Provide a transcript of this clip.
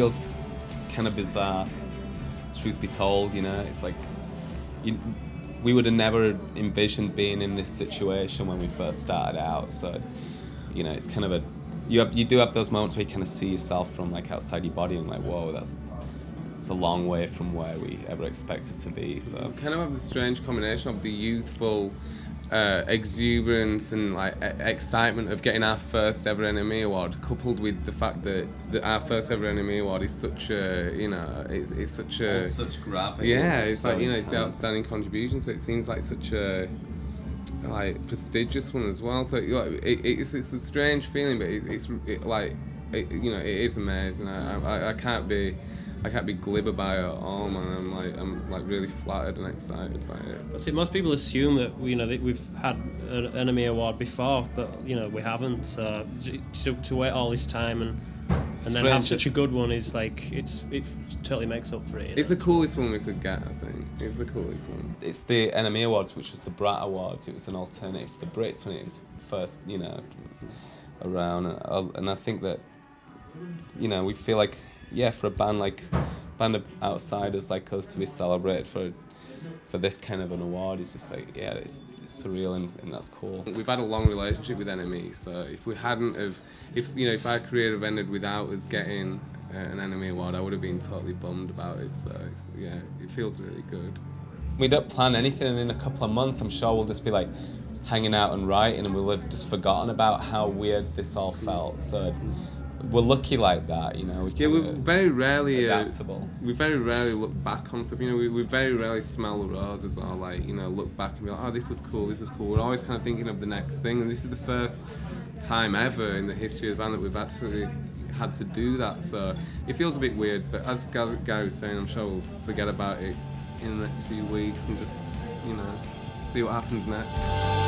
feels kind of bizarre, truth be told, you know. It's like, we would have never envisioned being in this situation when we first started out, so, you know, it's kind of you do have those moments where you kind of see yourself from like outside your body and like, whoa, it's a long way from where we ever expected to be. So kind of have the strange combination of the youthful exuberance and like excitement of getting our first ever NME Award, coupled with the fact that our first ever NME Award is such a, you know, it's such a such gravity. Yeah, it's so like, you know, intense. it's the outstanding contribution, so it seems like such a like prestigious one as well. So it's a strange feeling, but you know, it is amazing. I can't be glib about it at all, man. I'm like really flattered and excited by it. See, most people assume that that we've had an NME Award before, but you know we haven't. So to wait all this time and then have such a good one is like it totally makes up for it. It's the coolest one we could get, I think. It's the coolest one. It's the NME Awards, which was the Brat Awards. It was an alternative to the Brits when it was first, you know, around. And I think that, you know, we feel like, yeah, for a band of outsiders like us to be celebrated for this kind of an award is just like, yeah, it's surreal and that's cool. We've had a long relationship with NME, so if we hadn't have, if our career had ended without us getting an NME Award, I would have been totally bummed about it. So yeah, it feels really good. We don't plan anything, and in a couple of months I'm sure we'll just be like hanging out and writing, and we'll have just forgotten about how weird this all felt. So we're lucky like that, you know. We're very rarely adaptable. We very rarely look back on stuff. You know, we very rarely smell the roses or like, you know, look back and be like, oh, this was cool, this was cool. We're always kind of thinking of the next thing, and this is the first time ever in the history of the band that we've actually had to do that. So it feels a bit weird, but as Gary was saying, I'm sure we'll forget about it in the next few weeks and just, you know, see what happens next.